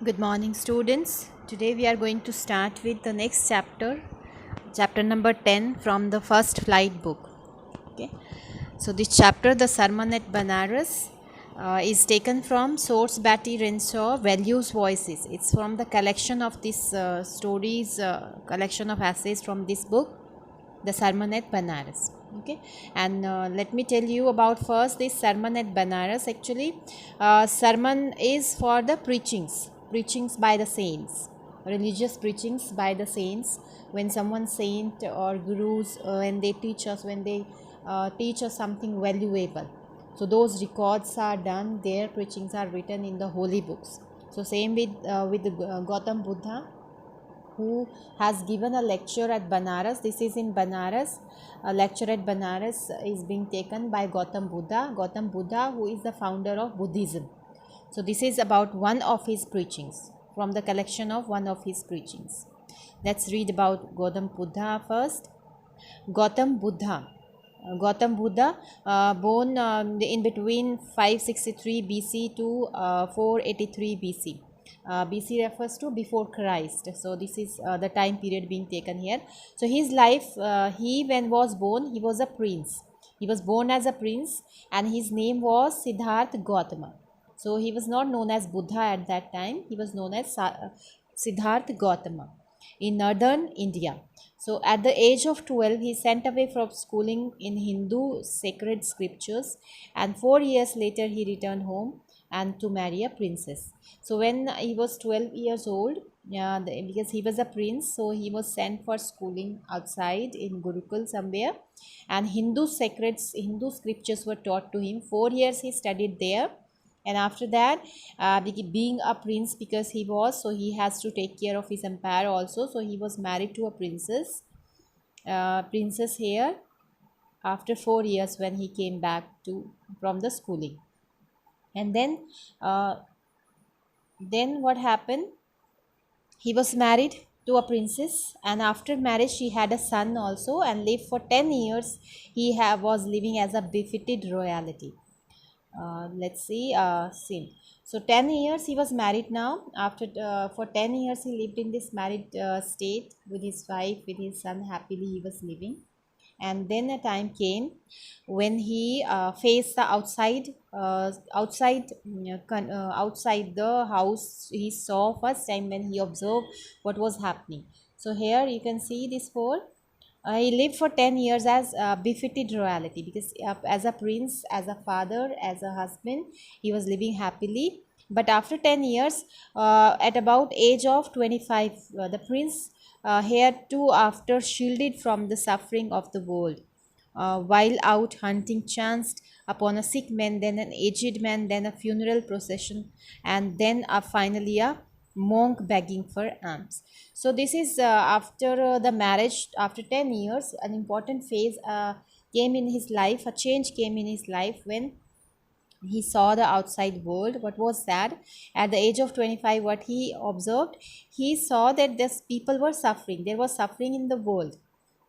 Good morning, students. Today we are going to start with the next chapter, chapter number 10 from the first flight book. Okay. So, this chapter, the Sermon at Banaras, is taken from Source Batty Renshaw, Values Voices. It's from the collection of this stories, collection of essays from this book, the Sermon at Banaras. Okay, and let me tell you about first this Sermon at Banaras. Actually, sermon is for the preachings by the saints, religious preachings by the saints. When someone saint or gurus, when they teach us, when they teach us something valuable, so those records are done. Their preachings are written in the holy books. So same with the Gautam Buddha, who has given a lecture at Banaras. This is in Banaras. A lecture at Banaras is being taken by Gautam Buddha. Gautam Buddha, who is the founder of Buddhism. So this is about one of his preachings, from the collection of one of his preachings. Let's read about Gautam Buddha first. Gautam Buddha. Gautam Buddha, born in between 563 BC to 483 BC. BC refers to before Christ. So this is the time period being taken here. So his life, he when was born, he was a prince. He was born as a prince, and his name was Siddhartha Gautama. So he was not known as Buddha at that time. He was known as Siddhartha Gautama in northern India. So at the age of 12, he sent away from schooling in Hindu sacred scriptures, and 4 years later he returned home and to marry a princess. So when he was 12 years old, because he was a prince, so he was sent for schooling outside in Gurukul somewhere, and Hindu scriptures were taught to him. 4 years he studied there, and after that, being a prince, because he was, so he has to take care of his empire also. So he was married to a princess here after 4 years when he came back to from the schooling. And then what happened, he was married to a princess, and after marriage she had a son also, and lived for 10 years. Was living as a befitted royalty. Let's see, scene. So 10 years he was married now. After for 10 years he lived in this married state with his wife, with his son. Happily he was living. And then a time came when he faced the outside the house. He saw first time when he observed what was happening. So here you can see this four. He lived for 10 years as befitted royalty, because as a prince, as a father, as a husband, he was living happily. But after 10 years, at about age of 25, the prince here too, after shielded from the suffering of the world, while out hunting, chanced upon a sick man, then an aged man, then a funeral procession, and then finally a monk begging for alms. So this is after the marriage. After 10 years, an important phase came in his life. A change came in his life when he saw the outside world. What was that? At the age of 25, what he observed, he saw that this people were suffering. There was suffering in the world.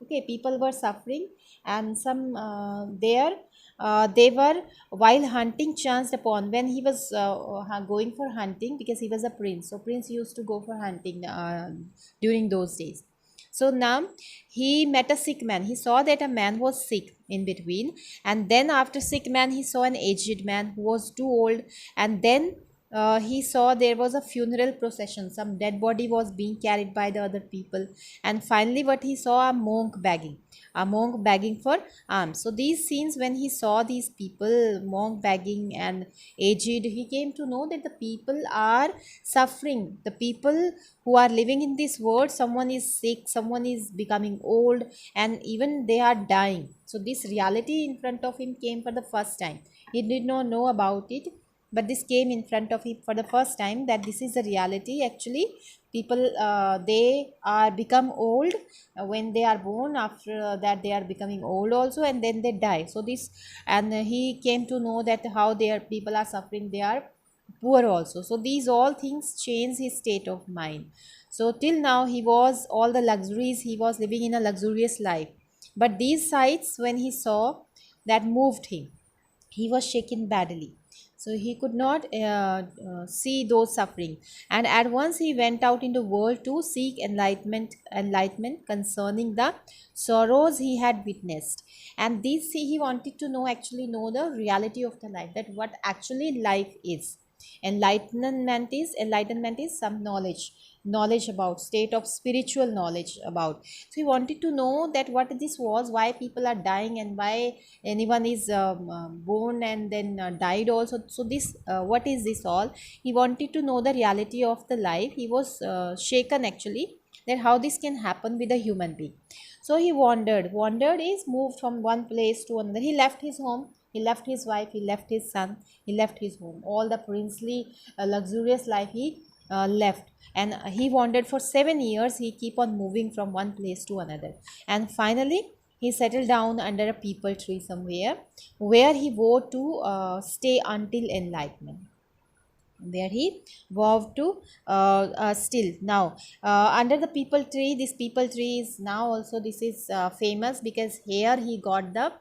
Okay, people were suffering, and some there they were, while hunting, chanced upon, when he was going for hunting, because he was a prince. So prince used to go for hunting during those days. So now he met a sick man. He saw that a man was sick in between, and then after sick man he saw an aged man who was too old, and then he saw there was a funeral procession. Some dead body was being carried by the other people, and finally what he saw, a monk begging for alms. So these scenes, when he saw these people, monk begging and aged, he came to know that the people are suffering. The people who are living in this world, someone is sick, someone is becoming old, and even they are dying. So this reality in front of him came for the first time. He did not know about it, but this came in front of him for the first time, that this is a reality. Actually, people, they are become old when they are born. After that they are becoming old also, and then they die. So this, and he came to know that how their people are suffering, they are poor also. So these all things change his state of mind. So till now he was all the luxuries, he was living in a luxurious life, but these sights when he saw, that moved him. He was shaken badly. So he could not see those suffering, and at once he went out in the world to seek enlightenment concerning the sorrows he had witnessed. And this he wanted to know, actually know the reality of the life, that what actually life is. Enlightenment is some knowledge about state of spiritual knowledge about. So he wanted to know that what this was, why people are dying, and why anyone is born and then died also. So this what is this all? He wanted to know the reality of the life. He was shaken actually, that how this can happen with a human being. So he wandered is moved from one place to another. He left his home, he left his wife, he left his son, he left his home, all the princely luxurious life he left. And he wandered for 7 years. He keep on moving from one place to another, and finally he settled down under a peepal tree somewhere, where he vowed to stay until enlightenment, where he vowed to still now under the people tree. This people tree is now also, this is famous because here he got the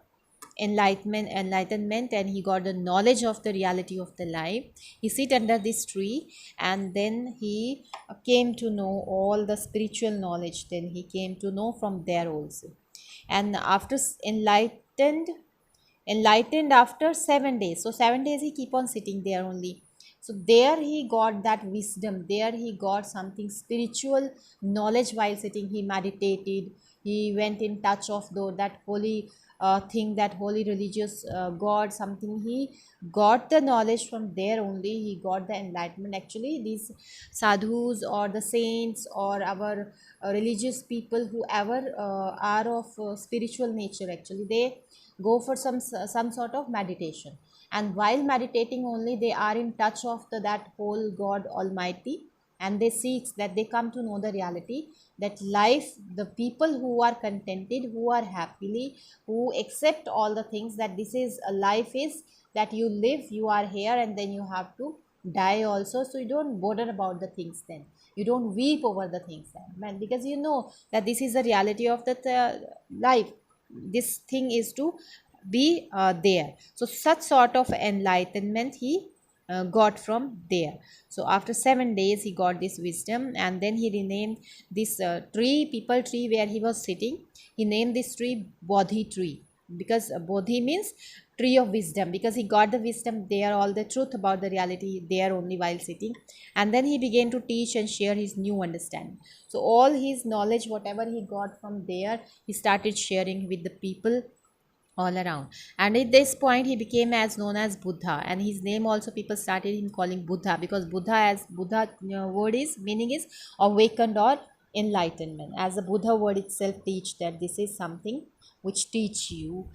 enlightenment, and he got the knowledge of the reality of the life. He sit under this tree, and then he came to know all the spiritual knowledge. Then he came to know from there also. And after enlightened after 7 days. So 7 days he keep on sitting there only. So there he got that wisdom, there he got something spiritual knowledge. While sitting he meditated, he went in touch of that holy thing, that holy religious god, something. He got the knowledge from there only. He got the enlightenment. Actually these sadhus or the saints or our religious people, whoever are of spiritual nature, actually they go for some sort of meditation, and while meditating only they are in touch of that whole god almighty. And they seek that they come to know the reality, that life, the people who are contented, who are happily, who accept all the things, that this is a life is that you live, you are here, and then you have to die also. So you don't bother about the things then, you don't weep over the things then, man, because you know that this is the reality of the life. This thing is to be there. So such sort of enlightenment he got from there. So after 7 days he got this wisdom, and then he renamed this tree, people tree, where he was sitting. He named this tree Bodhi tree, because Bodhi means tree of wisdom, because he got the wisdom there, all the truth about the reality there only while sitting. And then he began to teach and share his new understanding. So all his knowledge, whatever he got from there, he started sharing with the people all around. And at this point he became as known as Buddha, and his name also people started him calling Buddha, because Buddha, as Buddha word is meaning is awakened or enlightenment. As the Buddha word itself teach that this is something which teach you,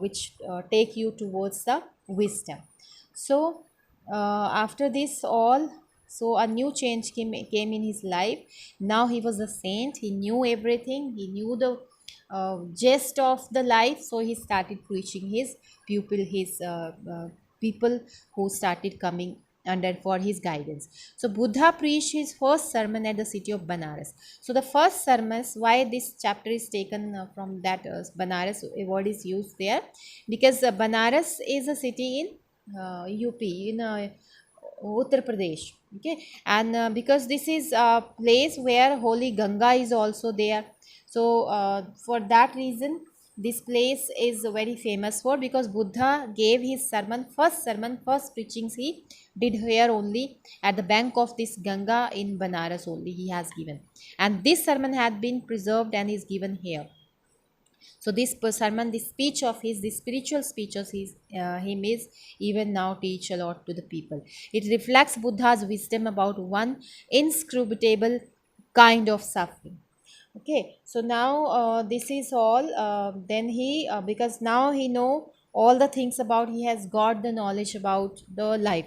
which take you towards the wisdom. So after this all, so a new change came in his life. Now he was a saint, he knew everything, he knew the gist of the life. So he started preaching his his people who started coming under for his guidance. So Buddha preached his first sermon at the city of Banaras. So the first sermons, why this chapter is taken from that Banaras word is used there, because Banaras is a city in UP, in Uttar Pradesh. Okay, and because this is a place where holy Ganga is also there. So for that reason this place is very famous for, because Buddha gave his sermon, first preachings he did here only at the bank of this Ganga in Banaras only he has given, and this sermon had been preserved and is given here. So this sermon, this speech of his, this spiritual speech of his, him is even now teach a lot to the people. It reflects Buddha's wisdom about one inscrutable kind of suffering. Okay, so now this is all. Then he, because now he know all the things about, he has got the knowledge about the life.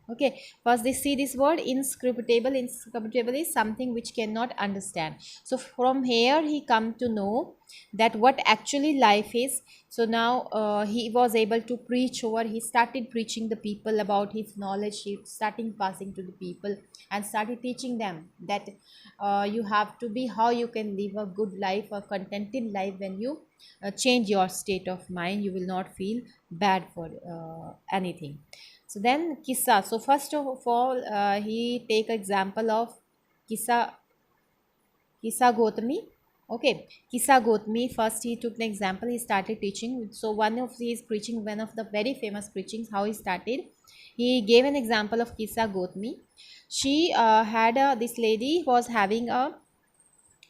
Okay, first they see this word inscrutable. Inscrutable is something which cannot understand. So from here he come to know that what actually life is. So now he was able to preach over, he started preaching the people about his knowledge, he starting passing to the people and started teaching them that you have to be, how you can live a good life, a contented life. When you change your state of mind, you will not feel bad for anything. So then kissa. So first of all, he take example of kissa, kissa Gotami. Okay, kissa Gotami. First, he took the example. He started teaching. So one of his preaching, one of the very famous preachings, how he started. He gave an example of kissa Gotami. She had a, this lady was having a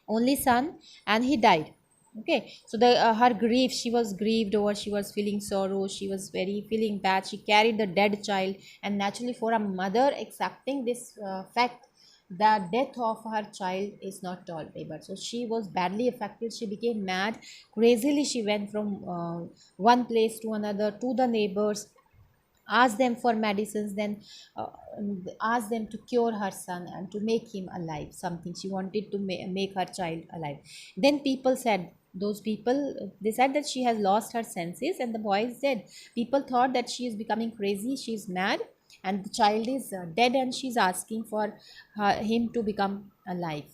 only son and he died. Okay, so the her grief, she was grieved over, she was feeling sorrow, she was very feeling bad, she carried the dead child. And naturally, for a mother accepting this fact, the death of her child is not tolerable, so she was badly affected. She became mad, crazily she went from one place to another, to the neighbors, ask them for medicines, then uh, ask them to cure her son and to make him alive, something she wanted to make her child alive. Then people said, those people, they said that she has lost her senses and the boy is dead. People thought that she is becoming crazy, she is mad, and the child is dead, and she's asking for him to become alive.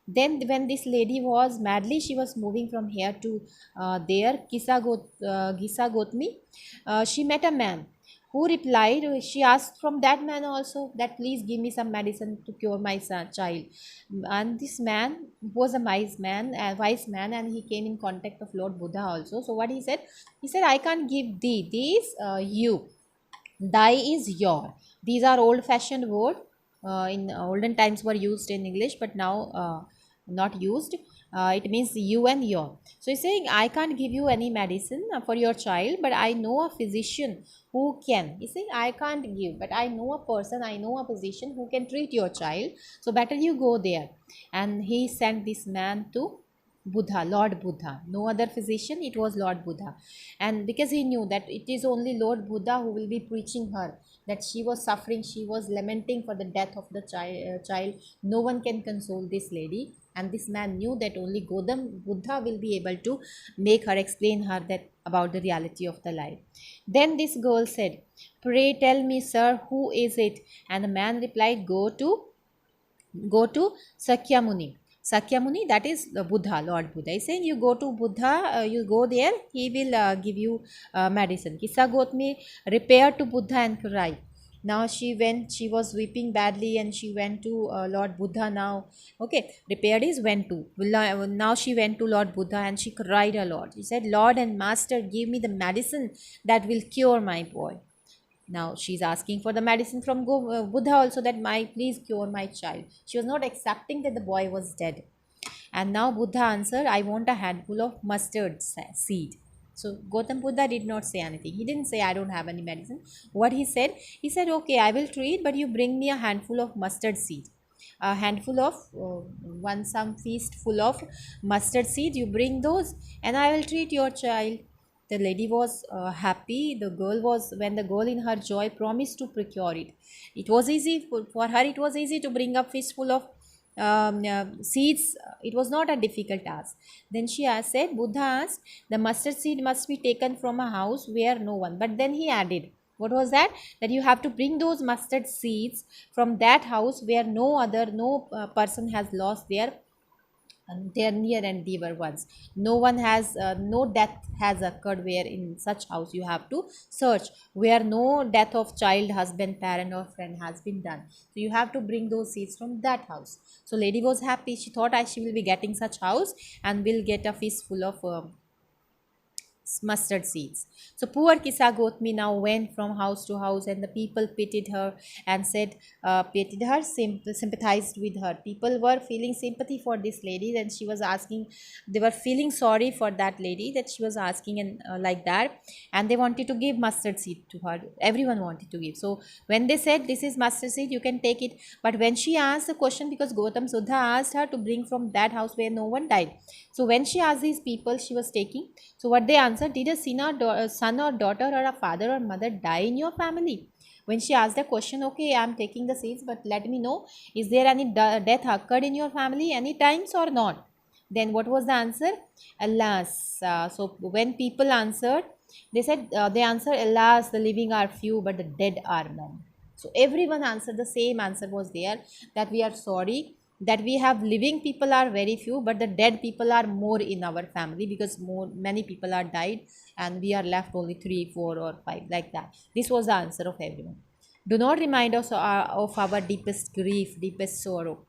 Then when this lady was madly, she was moving from here to there, Gisa Gotmi, she met a man who replied, she asked from that man also that please give me some medicine to cure my son, child. And this man was a wise man, and he came in contact of Lord Buddha also. So what he said, I can't give thee these, you, thy is your. These are old fashioned word, in olden times were used in English, but now not used. It means you and your. So he's saying, I can't give you any medicine for your child, but I know a physician who can. He's saying, I can't give, but I know a person, I know a physician who can treat your child, so better you go there. And he sent this man to Buddha, Lord Buddha, no other physician, it was Lord Buddha. And because he knew that it is only Lord Buddha who will be preaching her, that she was suffering, she was lamenting for the death of the child. No one can console this lady. And this man knew that only Godam Buddha will be able to make her, explain her that about the reality of the life. Then this girl said, pray tell me, sir, who is it? And the man replied, go to Sakyamuni. Sakyamuni, that is the Buddha, Lord Buddha. He's saying, you go to Buddha, you go there, he will give you medicine. Kissa Gotmi repaired to Buddha and cried. Now she went, she was weeping badly, and she went to Lord Buddha now. Okay, repaired is went to. Now she went to Lord Buddha and she cried a lot. She said, Lord and Master, give me the medicine that will cure my boy. Now she's asking for the medicine from Buddha also, that my please cure my child. She was not accepting that the boy was dead. And now Buddha answered, I want a handful of mustard seed. So Gautam Buddha did not say anything. He didn't say, I don't have any medicine. What he said, okay, I will treat, but you bring me a handful of mustard seed. A handful of one some feast full of mustard seed. You bring those, and I will treat your child. The lady was happy. The girl was, when the girl in her joy promised to procure it. It was easy for her. It was easy to bring up fistful of seeds. It was not a difficult task. Then she said, Buddha asked, the mustard seed must be taken from a house where no one. But then he added, what was that? That you have to bring those mustard seeds from that house where no person has lost their near and dear ones. No one has, no death has occurred where in such house you have to search, where no death of child, husband, parent or friend has been done. So you have to bring those seeds from that house. So lady was happy. She thought she will be getting such house and will get a feast full of mustard seeds. So poor Kissa Gotmi now went from house to house, and the people pitied her and said, sympathized with her. People were feeling sympathy for this lady, and she was asking, they were feeling sorry for that lady, that she was asking, and like that, and they wanted to give mustard seed to her. Everyone wanted to give. So when they said, this is mustard seed, you can take it. But when she asked the question, because Gautam Buddha asked her to bring from that house where no one died. So when she asked these people, she was taking. So what they answered, did a son or daughter or a father or mother die in your family? When she asked the question, okay, I am taking the seeds, but let me know, is there any death occurred in your family any times or not? Then what was the answer? Alas. So when people answered, they said, they answered, alas, the living are few, but the dead are many. So everyone answered, the same answer was there, that we are sorry that we have living people are very few, but the dead people are more in our family, because many people are died and we are left only 3, 4 or 5, like that. This was the answer of everyone. Do not remind us of our deepest grief, deepest sorrow.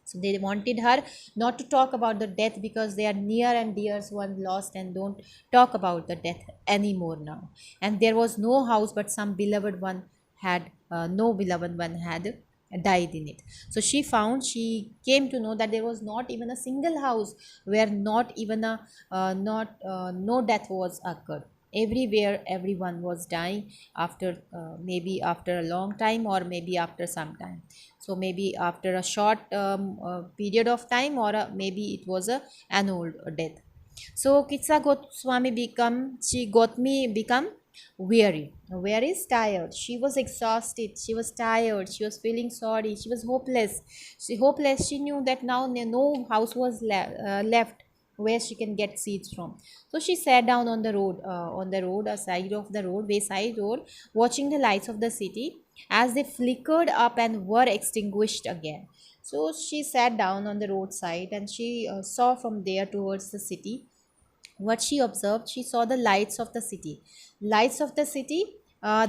So they wanted her not to talk about the death because they are near and dear one lost, and don't talk about the death anymore now. And there was no house, but some beloved one had no beloved one had died in it. So she came to know that there was not even a single house where not even a not no death was occurred. Everywhere everyone was dying after maybe after a long time, or maybe after some time. So maybe after a short period of time, or maybe it was an old death. So Kitsa Goswami become weary. Weary is tired. She was exhausted. She was tired. She was feeling sorry. She was hopeless. She knew that now no house was left where she can get seeds from. So she sat down on the road, a side of the road, wayside road, watching the lights of the city as they flickered up and were extinguished again. So she sat down on the roadside and she saw from there towards the city. What she observed, she saw the lights of the city. Lights of the city,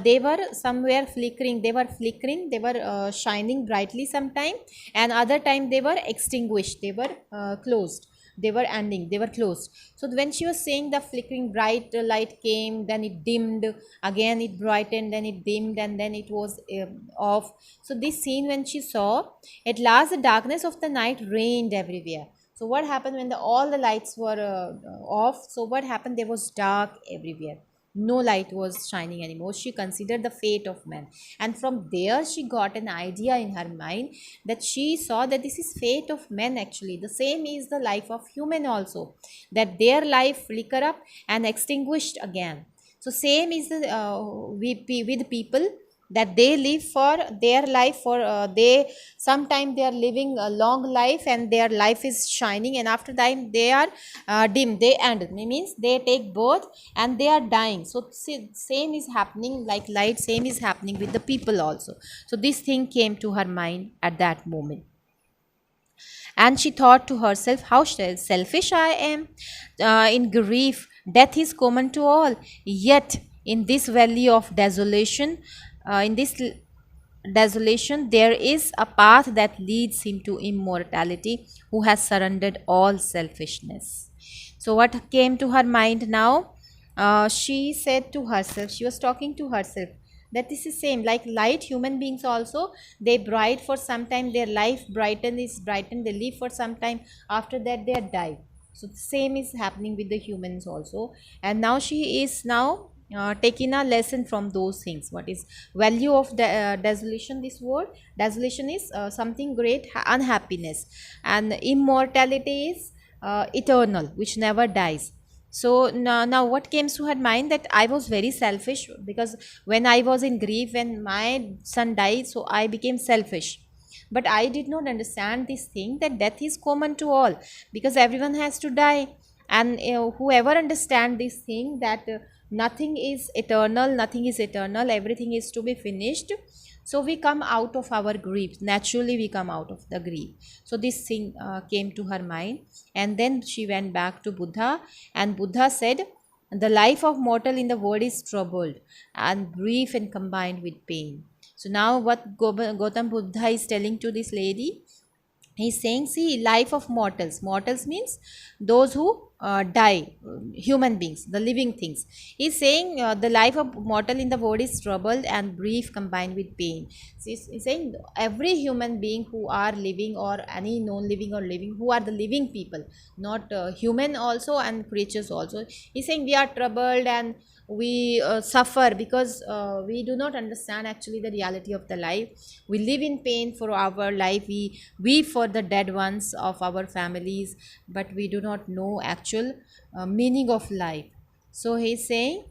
they were somewhere flickering. They were shining brightly sometime, and other time they were extinguished. They were closed. They were ending. They were closed. So when she was saying the flickering bright light came, then it dimmed, again it brightened, then it dimmed, and then it was off. So this scene when she saw, at last the darkness of the night reigned everywhere. So what happened when all the lights were off? So what happened? There was dark everywhere. No light was shining anymore. She considered the fate of man, and from there she got an idea in her mind, that she saw that this is fate of men. Actually, the same is the life of human also, that their life flicker up and extinguished again. So same is the with people, that they live for their life, for they sometime they are living a long life and their life is shining, and after time they are dim, they end, means they take birth and they are dying. So same is happening like light, same is happening with the people also. So this thing came to her mind at that moment, and she thought to herself, how selfish I am. In grief, death is common to all. Yet, in this valley of desolation, in this desolation, there is a path that leads him to immortality, who has surrendered all selfishness. So, what came to her mind now? She said to herself, she was talking to herself, that this is same like light. Human beings also, they bright for some time, their life brightened, they live for some time, after that they die. So the same is happening with the humans also. And now she is now taking a lesson from those things. What is value of the desolation? This word desolation is something great, unhappiness, and immortality is eternal, which never dies. So now what came to her mind, that I was very selfish, because when I was in grief, when my son died, so I became selfish. But I did not understand this thing, that death is common to all, because everyone has to die. And whoever understand this thing, that nothing is eternal, nothing is eternal, everything is to be finished. So we come out of our grief, naturally we come out of the grief. So this thing came to her mind, and then she went back to Buddha, and Buddha said, the life of mortal in the world is troubled and brief and combined with pain. So now what Gautam Buddha is telling to this lady, he's saying, see, life of mortals means those who die, human beings, the living things. He's saying the life of mortal in the world is troubled and brief combined with pain. So he's saying every human being who are living, or any non-living or living, who are the living people, not human also and creatures also, he's saying we are troubled and we suffer, because we do not understand actually the reality of the life. We live in pain for our life, we weep for the dead ones of our families, but we do not know actual meaning of life. So he's saying,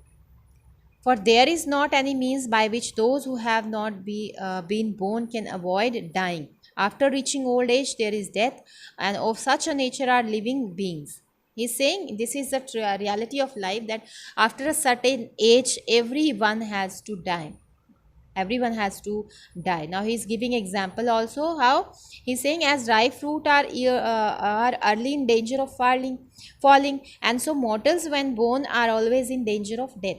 for there is not any means by which those who have not been born can avoid dying. After reaching old age, there is death, and of such a nature are living beings. He's saying this is the reality of life, that after a certain age, everyone has to die. Everyone has to die. Now he's giving example also, how he's saying, as ripe fruit are early in danger of falling, and so mortals when born are always in danger of death.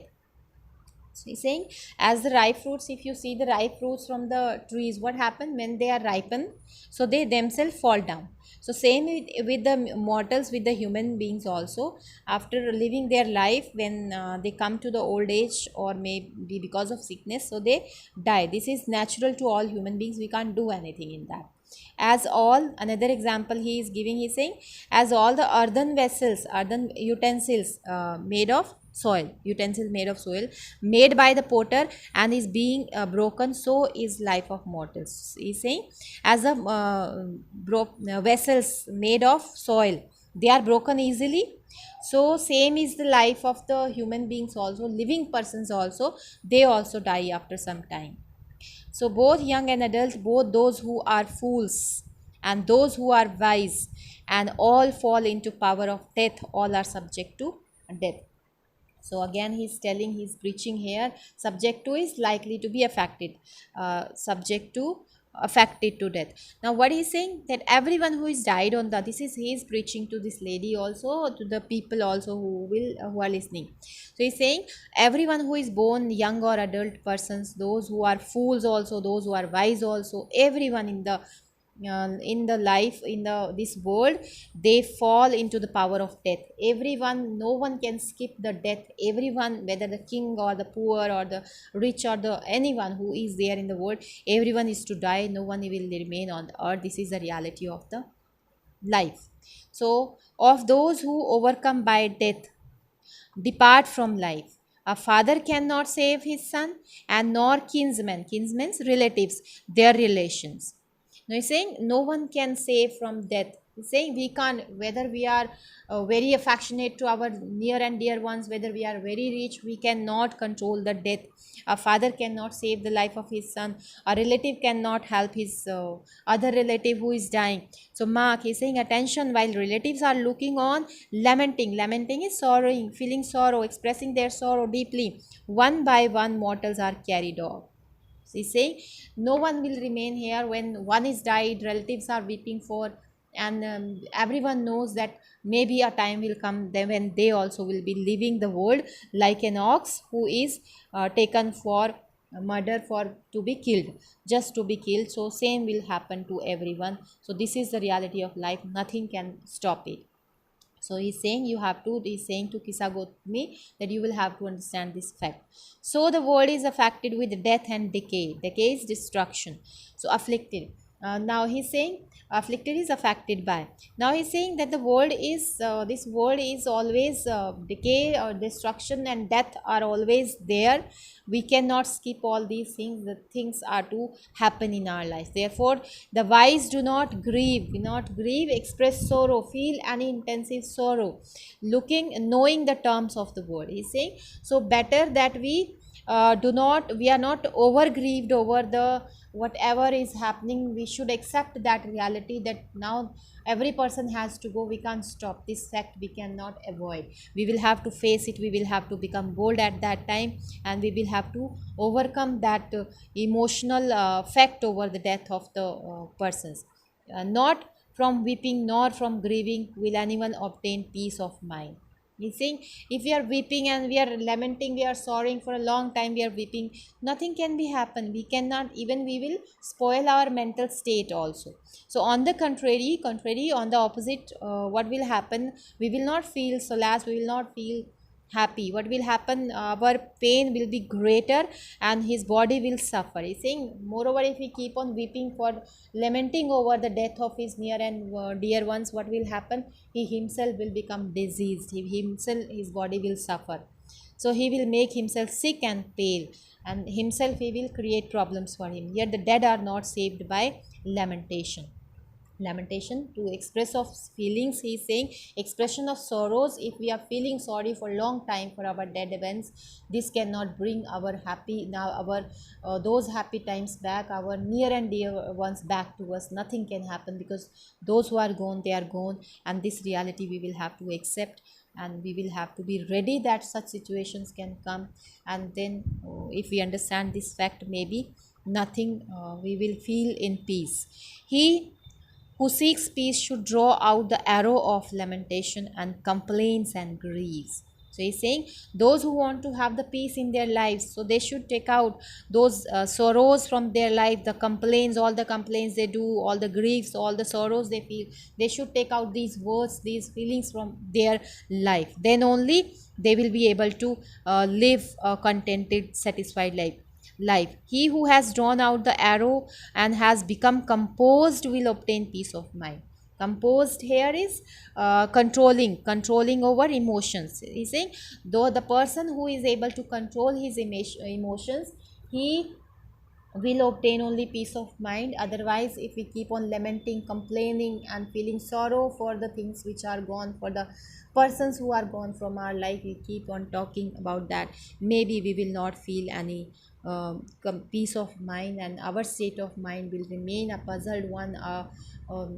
So he's saying, as the ripe fruits, if you see the ripe fruits from the trees, what happen when they are ripened? So they themselves fall down. So same with the mortals, with the human beings also. After living their life, when they come to the old age or maybe because of sickness, so they die. This is natural to all human beings. We can't do anything in that. As all, another example he is giving, he is saying, as all the earthen vessels, earthen utensils made of soil, utensils made of soil, made by the potter and is being broken, so is life of mortals. He is saying, as a vessels made of soil, they are broken easily, so same is the life of the human beings also, living persons also, they also die after some time. So both young and adults, both those who are fools and those who are wise, and all fall into power of death, all are subject to death. So again he's telling, he's preaching here, subject to is likely to be affected, subject to affected to death. Now what he's saying, that everyone who is died on the, this is he is preaching to this lady also, to the people also who are listening. So he's saying, everyone who is born young or adult persons, those who are fools also, those who are wise also, everyone in the life, in the this world, they fall into the power of death. Everyone, no one can skip the death. Everyone, whether the king or the poor or the rich or the anyone who is there in the world, everyone is to die, no one will remain on the earth. This is the reality of the life. So of those who overcome by death depart from life, a father cannot save his son, and nor kinsmen, kinsmen's relatives, their relations. Now he's saying no one can save from death. He's saying we can't, whether we are very affectionate to our near and dear ones, whether we are very rich, we cannot control the death. A father cannot save the life of his son. A relative cannot help his other relative who is dying. So mark, he's saying attention, while relatives are looking on, lamenting. Lamenting is sorrowing, feeling sorrow, expressing their sorrow deeply. One by one, mortals are carried off. So he's saying no one will remain here when one is died, relatives are weeping for, and everyone knows that maybe a time will come then when they also will be leaving the world, like an ox who is taken for murder, for to be killed, just to be killed. So same will happen to everyone. So this is the reality of life, nothing can stop it. So he's saying you have to, he's saying to Kisagotmi that you will have to understand this fact. So the world is affected with death and decay. Decay is destruction. So afflicted. Now he's saying afflicted is affected by. Now he's saying that the world is, this world is always decay or destruction and death are always there. We cannot skip all these things. The things are to happen in our lives. Therefore the wise do not grieve, express sorrow, feel any intensive sorrow, looking, knowing the terms of the word. He's saying, so better that we do not, we are not over grieved over the whatever is happening. We should accept that reality, that now every person has to go, we can't stop this fact, we cannot avoid, we will have to face it, we will have to become bold at that time, and we will have to overcome that emotional fact over the death of the persons. Not from weeping nor from grieving will anyone obtain peace of mind. He's saying, if we are weeping and we are lamenting, we are sorrowing for a long time, we are weeping, nothing can be happen. We cannot, even we will spoil our mental state also. So on the contrary, on the opposite, what will happen? We will not feel solace, we will not feel happy. What will happen? Our pain will be greater and his body will suffer. He's saying, moreover, if we keep on weeping for lamenting over the death of his near and dear ones, what will happen? He himself will become diseased. He himself, his body will suffer. So he will make himself sick and pale, and himself he will create problems for him. Yet the dead are not saved by lamentation. Lamentation to express of feelings, he is saying expression of sorrows. If we are feeling sorry for long time for our dead events, this cannot bring our happy, now our those happy times back, our near and dear ones back to us. Nothing can happen, because those who are gone, they are gone, and this reality we will have to accept, and we will have to be ready that such situations can come. And then if we understand this fact, maybe nothing, we will feel in peace. He who seeks peace should draw out the arrow of lamentation and complaints and griefs. So he's saying those who want to have the peace in their lives, so they should take out those sorrows from their life, the complaints, all the complaints they do, all the griefs, all the sorrows they feel. They should take out these words, these feelings from their life. Then only they will be able to live a contented, satisfied life. He who has drawn out the arrow and has become composed will obtain peace of mind. Composed here is controlling over emotions. He's saying though the person who is able to control his emotions, he will obtain only peace of mind. Otherwise, if we keep on lamenting, complaining and feeling sorrow for the things which are gone, for the persons who are gone from our life, we keep on talking about that, maybe we will not feel any peace of mind, and our state of mind will remain a puzzled one, a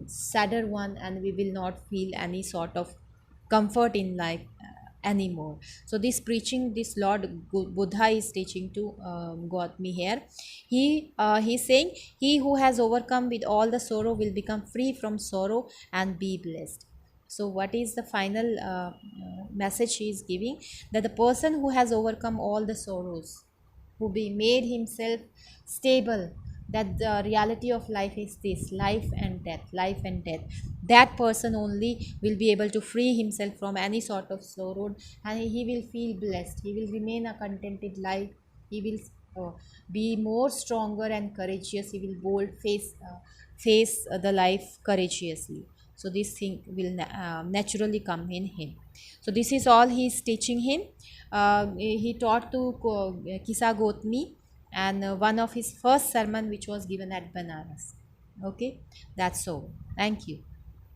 sadder one, and we will not feel any sort of comfort in life anymore. So this preaching, this Lord Buddha is teaching to Gautami here. He's saying he who has overcome with all the sorrow will become free from sorrow and be blessed. So what is the final message he is giving? That the person who has overcome all the sorrows, who be made himself stable, that the reality of life is this, life and death, life and death, that person only will be able to free himself from any sort of sorrow, and he will feel blessed, he will remain a contented life, he will be more stronger and courageous, he will bold face the life courageously. So this thing will naturally come in him. So this is all he is teaching him. He taught to Kisa Gotmi, and one of his first sermon which was given at Banaras. Okay, that's all. Thank you.